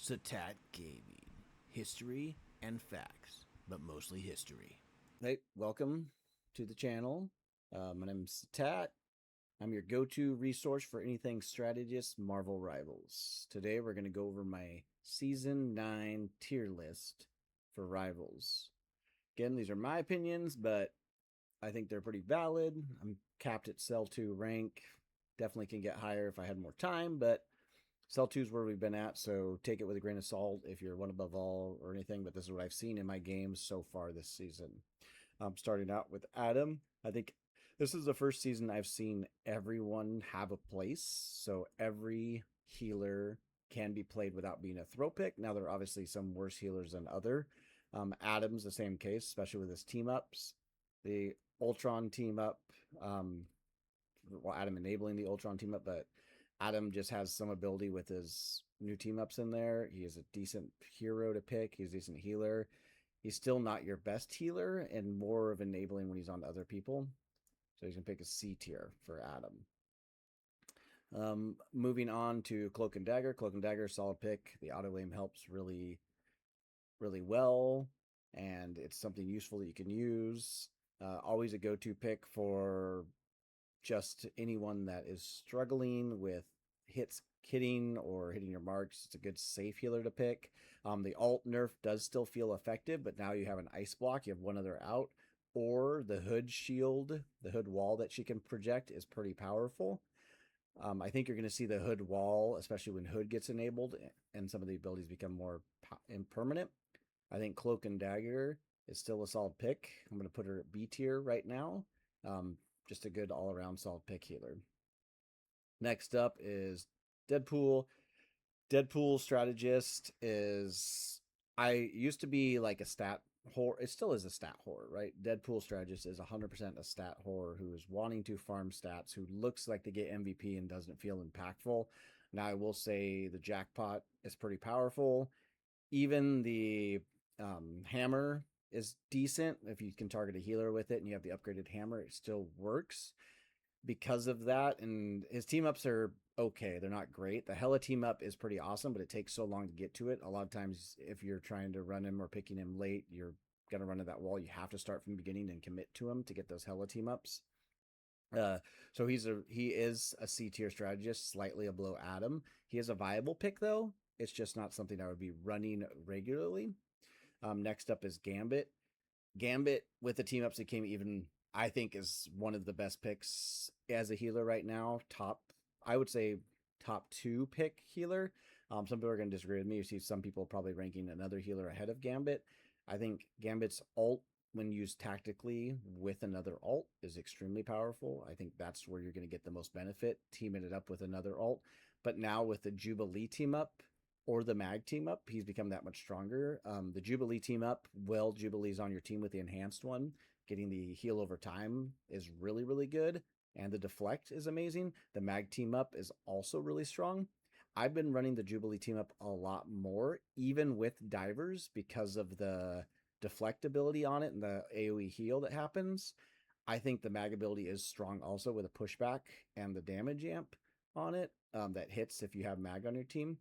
Satat Gaming. History and facts, but mostly history. Hey, welcome to the channel. My name is Tat. I'm your go-to resource for anything Strategist Marvel Rivals. Today we're going to go over my Season 9 tier list for Rivals. Again, these are my opinions, but I think they're pretty valid. I'm capped at Cell 2 rank. Definitely can get higher if I had more time, but Cell 2 is where we've been at, so take it with a grain of salt if you're one above all or anything, but this is what I've seen in my games so far this season. Starting out with Adam. I think this is the first season I've seen everyone have a place. So every healer can be played without being a throw pick. Now, there are obviously some worse healers than other. Adam's the same case, especially with his team ups. The Ultron team up, well, Adam enabling the Ultron team up, but Adam just has some ability with his new team ups in there. He is a decent hero to pick. He's a decent healer. He's still not your best healer and more of enabling when he's on other people. So he's going to pick a C tier for Adam. Moving on to Cloak and Dagger. Cloak and Dagger, solid pick. The auto aim helps really, really well, and it's something useful that you can use. Always a go-to pick for just anyone that is struggling with hitting or hitting your marks. It's a good safe healer to pick. The alt nerf does still feel effective, but now you have an ice block. You have one other out, or the hood shield, the hood wall that she can project is pretty powerful. I think you're going to see the hood wall, especially when hood gets enabled and some of the abilities become more impermanent. I think Cloak and Dagger is still a solid pick. I'm going to put her at B tier right now. Just a good all-around solid pick healer. Next up is Deadpool. Deadpool Strategist is, I used to be like a stat whore. It still is a stat whore, right? Deadpool Strategist is 100% a stat whore who is wanting to farm stats, who looks like they get MVP and doesn't feel impactful. Now, I will say the jackpot is pretty powerful. Even the hammer is decent. If you can target a healer with it and you have the upgraded hammer, it still works because of that. And his team ups are okay. They're not great. The Hella team up is pretty awesome, but it takes so long to get to it. A lot of times, if you're trying to run him or picking him late, you're going to run to that wall. You have to start from the beginning and commit to him to get those Hella team ups. So he is a C tier strategist, slightly below Adam. He is a viable pick though. It's just not something I would be running regularly. Next up is Gambit. Gambit with the team ups that came even, I think, is one of the best picks as a healer right now. I would say top 2 pick healer. Some people are going to disagree with me. You see some people probably ranking another healer ahead of Gambit. I think Gambit's ult, when used tactically with another ult, is extremely powerful. I think that's where you're going to get the most benefit, teaming it up with another ult. But now with the Jubilee team up, or the Mag team up, he's become that much stronger. The Jubilee team up, well, Jubilee's on your team with the enhanced one. Getting the heal over time is really, really good. And the deflect is amazing. The Mag team up is also really strong. I've been running the Jubilee team up a lot more, even with divers, because of the deflect ability on it and the AoE heal that happens. I think the Mag ability is strong also with a pushback and the damage amp on it that hits if you have Mag on your team.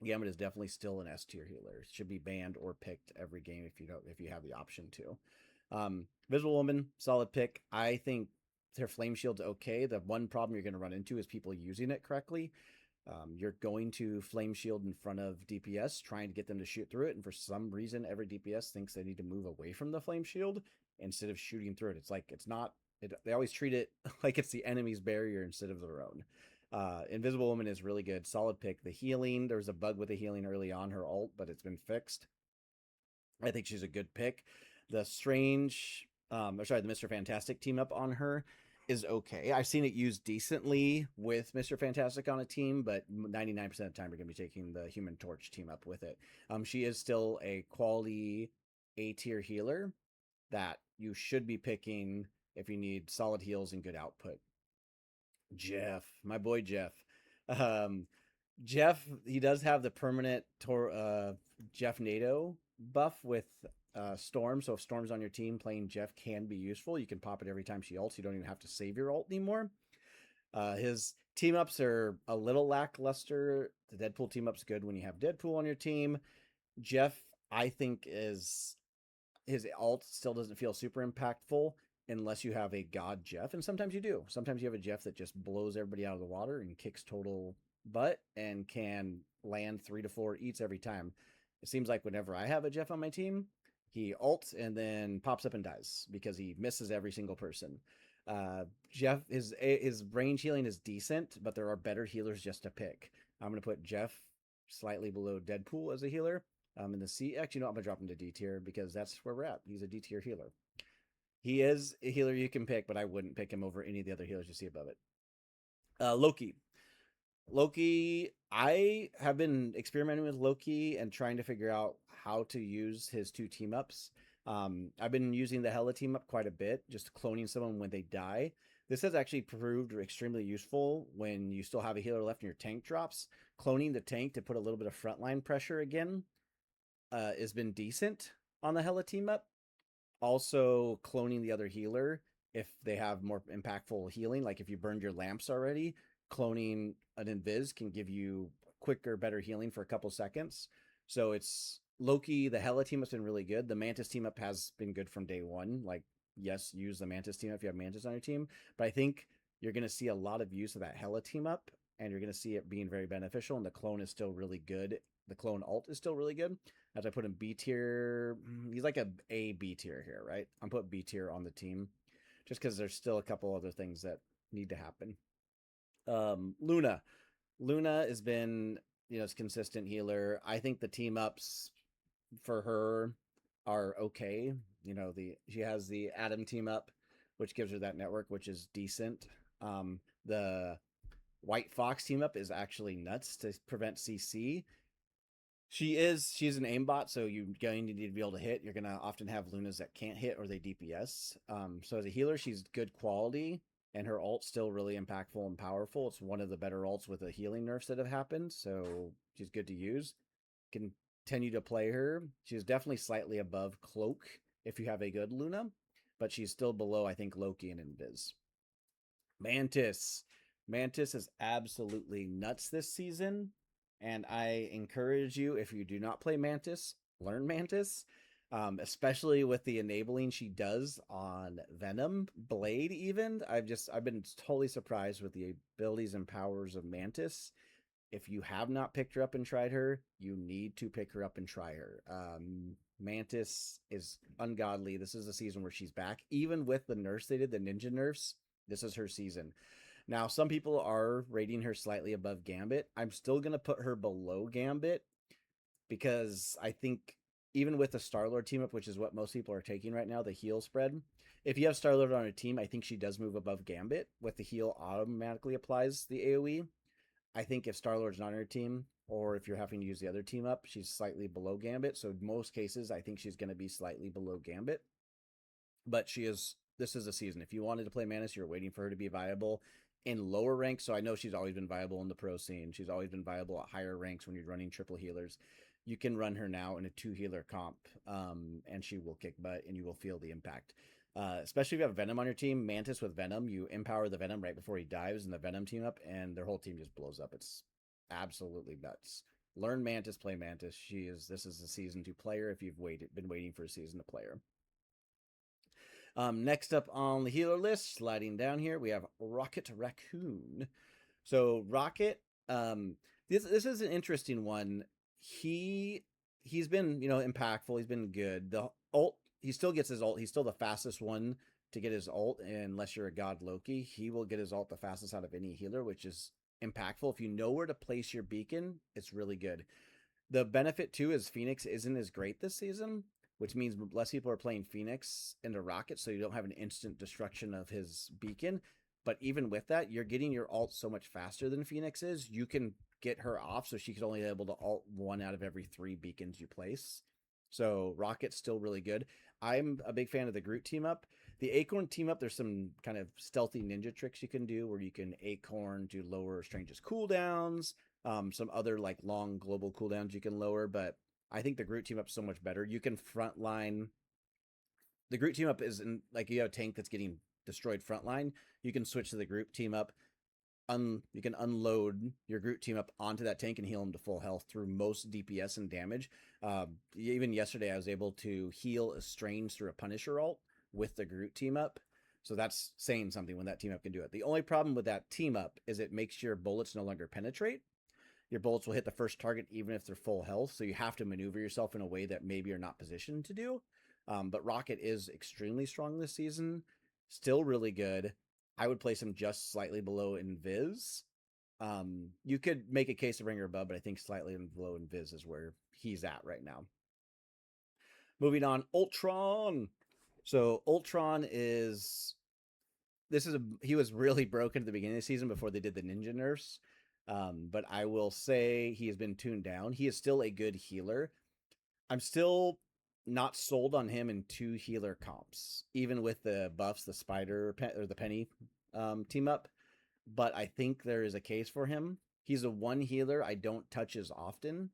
Gambit is definitely still an S tier healer. It should be banned or picked every game if you have the option to. Visible Woman, solid pick. I think their Flame Shield's okay. The one problem you're going to run into is people using it correctly. You're going to Flame Shield in front of DPS, trying to get them to shoot through it, and for some reason, every DPS thinks they need to move away from the Flame Shield instead of shooting through it. It's like it's not. They always treat it like it's the enemy's barrier instead of their own. Invisible Woman is really good. Solid pick. The healing, there was a bug with the healing early on her ult, but it's been fixed. I think she's a good pick. The the Mr. Fantastic team up on her is okay. I've seen it used decently with Mr. Fantastic on a team, but 99% of the time you're going to be taking the Human Torch team up with it. She is still a quality A tier healer that you should be picking if you need solid heals and good output. Jeff, my boy Jeff. Um, Jeff, he does have the permanent Jeff NATO buff with Storm. So if Storm's on your team, playing Jeff can be useful. You can pop it every time she ults. You don't even have to save your ult anymore. His Team ups are a little lackluster. The Deadpool team up's good when you have Deadpool on your team. Jeff, I think, is his alt still doesn't feel super impactful unless you have a god Jeff, and sometimes you do. Sometimes you have a Jeff that just blows everybody out of the water and kicks total butt and can land 3 to 4 eats every time. It seems like whenever I have a Jeff on my team, he ults and then pops up and dies because he misses every single person. Jeff, his range healing is decent, but there are better healers just to pick. I'm gonna put Jeff slightly below Deadpool as a healer. In the C, actually, no, I'm gonna drop him to D tier because that's where we're at. He's a D tier healer. He is a healer you can pick, but I wouldn't pick him over any of the other healers you see above it. Loki. Loki, I have been experimenting with Loki and trying to figure out how to use his 2 team ups. I've been using the Hela team up quite a bit, just cloning someone when they die. This has actually proved extremely useful when you still have a healer left and your tank drops. Cloning the tank to put a little bit of frontline pressure again has been decent on the Hela team up. Also, cloning the other healer if they have more impactful healing, like if you burned your lamps already, cloning an invis can give you quicker, better healing for a couple seconds. So it's Loki, the Hela team has been really good. The Mantis team up has been good from day one. Like, yes, use the Mantis team up if you have Mantis on your team. But I think you're going to see a lot of use of that Hela team up, and you're going to see it being very beneficial. And the clone is still really good. The clone alt is still really good. As I put him B tier, he's like a B tier here, right? I'm put B tier on the team just because there's still a couple other things that need to happen. Luna. Luna has been, a consistent healer. I think the team ups for her are okay. She has the Adam team up, which gives her that network, which is decent. The White Fox team up is actually nuts to prevent CC. She's an aimbot, so you're going to need to be able to hit. You're going to often have Lunas that can't hit or they DPS. So as a healer, she's good quality, and her ult's still really impactful and powerful. It's one of the better ults with the healing nerfs that have happened, so she's good to use. Continue to play her. She's definitely slightly above Cloak if you have a good Luna, but she's still below, I think, Loki and Invis. Mantis. Mantis is absolutely nuts this season. And I encourage you, if you do not play Mantis, learn Mantis, especially with the enabling she does on Venom, Blade, even. I've been totally surprised with the abilities and powers of Mantis. If you have not picked her up and tried her, you need to pick her up and try her. Mantis is ungodly. This is a season where she's back. Even with the nerfs they did, the ninja nerfs, this is her season. Now, some people are rating her slightly above Gambit. I'm still going to put her below Gambit because I think even with the Star-Lord team up, which is what most people are taking right now, the heal spread, if you have Star-Lord on a team, I think she does move above Gambit. With the heal automatically applies the AoE. I think if Star-Lord's not on her team, or if you're having to use the other team up, she's slightly below Gambit. So in most cases, I think she's going to be slightly below Gambit. But this is a season. If you wanted to play Mantis, you're waiting for her to be viable in lower ranks. So I know she's always been viable in the pro scene. She's always been viable at higher ranks when you're running triple healers. You can run her now in a 2 healer comp, and she will kick butt, and you will feel the impact. Especially if you have Venom on your team, Mantis with Venom, you empower the Venom right before he dives in the Venom team up, and their whole team just blows up. It's absolutely nuts. Learn Mantis, play Mantis. This is the season to play her if you've been waiting for a season to play her. Next up on the healer list, sliding down here, we have Rocket Raccoon. So Rocket, this is an interesting one. He's been impactful. He's been good. The ult, he still gets his ult. He's still the fastest one to get his ult, unless you're a god Loki. He will get his ult the fastest out of any healer, which is impactful. If you know where to place your beacon, it's really good. The benefit too is Phoenix isn't as great this season, which means less people are playing Phoenix into Rocket, so you don't have an instant destruction of his beacon. But even with that, you're getting your ult so much faster than Phoenix is. You can get her off, so she's only able to ult 1 out of every 3 beacons you place. So Rocket's still really good. I'm a big fan of the Groot team up. The Acorn team up, there's some kind of stealthy ninja tricks you can do where you can Acorn to lower Strange's cooldowns, some other like long global cooldowns you can lower, but I think the Groot team up is so much better. You can frontline. The Groot team up is like you have a tank that's getting destroyed frontline. You can switch to the Groot team up, you can unload your Groot team up onto that tank and heal him to full health through most DPS and damage. Even yesterday, I was able to heal a Strange through a Punisher ult with the Groot team up. So that's saying something when that team up can do it. The only problem with that team up is it makes your bullets no longer penetrate. Your bullets will hit the first target even if they're full health. So you have to maneuver yourself in a way that maybe you're not positioned to do. But Rocket is extremely strong this season, still really good. I would place him just slightly below Invis. You could make a case to bring her above, but I think slightly below Invis is where he's at right now. Moving on, Ultron. So Ultron is he was really broken at the beginning of the season before they did the ninja nerfs. But I will say he has been tuned down. He is still a good healer. I'm still not sold on him in two healer comps, even with the buffs, the spider or the penny team up. But I think there is a case for him. He's a one healer I don't touch as often,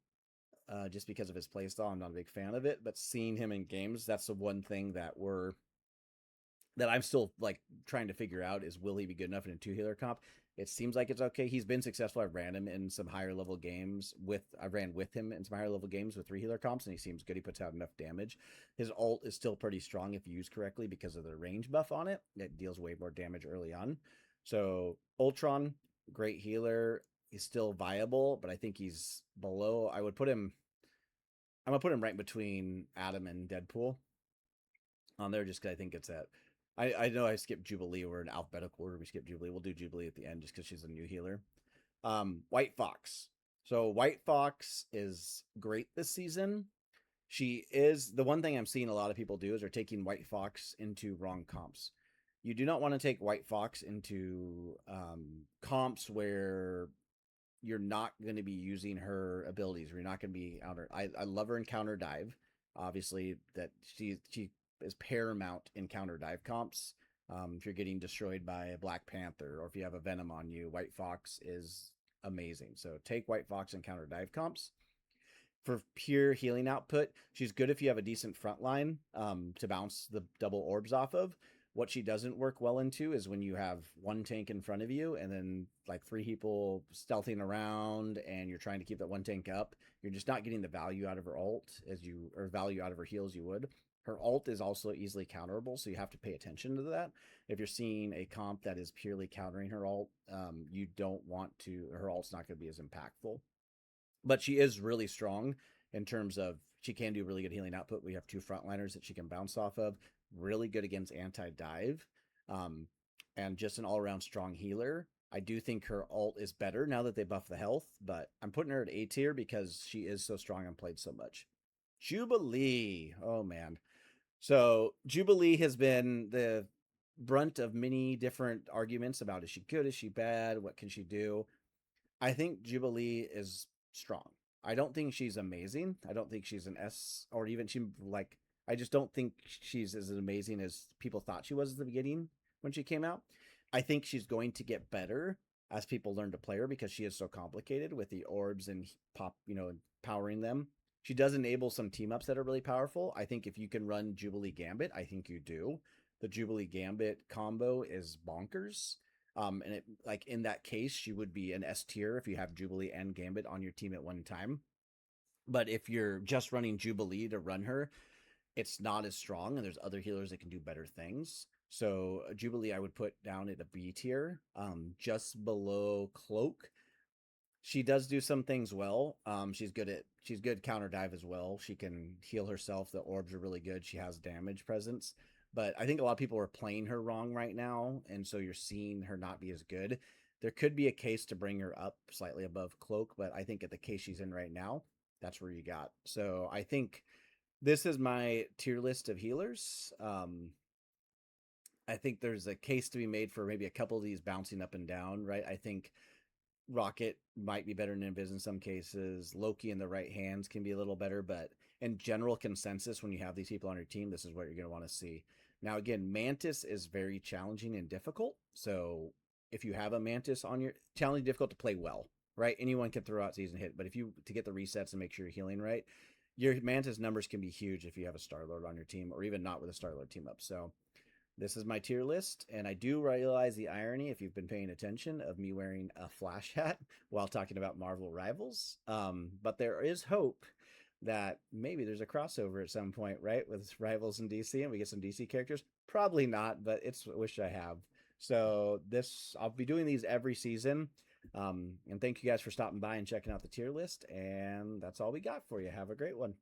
just because of his playstyle. I'm not a big fan of it. But seeing him in games, that's the one thing that I'm still like trying to figure out is, will he be good enough in a two healer comp? It seems like it's okay. He's been successful. I've ran him in some higher level games I ran with him in some higher level games with three healer comps, and he seems good. He puts out enough damage. His ult is still pretty strong if used correctly because of the range buff on it. It deals way more damage early on. So Ultron, great healer. He's still viable, but I think he's below. I'm gonna put him right between Adam and Deadpool on there just because I think it's at. I know I skipped Jubilee. We're in alphabetical order. We skip Jubilee. We'll do Jubilee at the end just because she's a new healer. White Fox. So White Fox is great this season. She is the one thing I'm seeing a lot of people do is they're taking White Fox into wrong comps. You do not want to take White Fox into comps where you're not going to be using her abilities. You're not going to be out her. I love her in counter dive. Obviously, that she is paramount in counter dive comps. If you're getting destroyed by a Black Panther or if you have a Venom on you, White Fox is amazing. So take White Fox in counter dive comps. For pure healing output, she's good if you have a decent front line to bounce the double orbs off of. What she doesn't work well into is when you have one tank in front of you and then like three people stealthing around and you're trying to keep that one tank up. You're just not getting the value out of her ult or value out of her heal as you would. Her ult is also easily counterable, so you have to pay attention to that. If you're seeing a comp that is purely countering her ult, you don't want to. Her ult's not going to be as impactful, but she is really strong in terms of she can do really good healing output. We have two frontliners that she can bounce off of. Really good against anti-dive, and just an all-around strong healer. I do think her ult is better now that they buff the health, but I'm putting her at A tier because she is so strong and played so much. Jubilee. Oh, man. So Jubilee has been the brunt of many different arguments about, is she good? Is she bad? What can she do? I think Jubilee is strong. I don't think she's amazing. I don't think she's an S or even she like. I just don't think she's as amazing as people thought she was at the beginning when she came out. I think she's going to get better as people learn to play her because she is so complicated with the orbs and powering them. She does enable some team ups that are really powerful. I think if you can run Jubilee Gambit, I think you do. The Jubilee Gambit combo is bonkers. And it like in that case, she would be an S tier if you have Jubilee and Gambit on your team at one time. But if you're just running Jubilee to run her, it's not as strong, and there's other healers that can do better things. So Jubilee, I would put down at a B tier, just below Cloak. She does do some things well. She's good counter dive as well. She can heal herself. The orbs are really good. She has damage presence. But I think a lot of people are playing her wrong right now, and so you're seeing her not be as good. There could be a case to bring her up slightly above Cloak, but I think at the case she's in right now, that's where you got. So I think this is my tier list of healers. I think there's a case to be made for maybe a couple of these bouncing up and down, right? I think Rocket might be better than Invis in some cases. Loki in the right hands can be a little better, but in general consensus, when you have these people on your team, this is what you're going to want to see. Now, again, Mantis is very challenging and difficult. So if you have a Mantis on your challenging, difficult to play well, right? Anyone can throw out season hit, but if you to get the resets and make sure you're healing right, your Mantis numbers can be huge if you have a Star Lord on your team, or even not with a Star Lord team up. So This is my tier list, and I do realize the irony, if you've been paying attention, of me wearing a Flash hat while talking about Marvel Rivals. But there is hope that maybe there's a crossover at some point, right, with Rivals and DC, and we get some DC characters. Probably not, but it's a wish I have. So this, I'll be doing these every season. And thank you guys for stopping by and checking out the tier list. And that's all we got for you. Have a great one.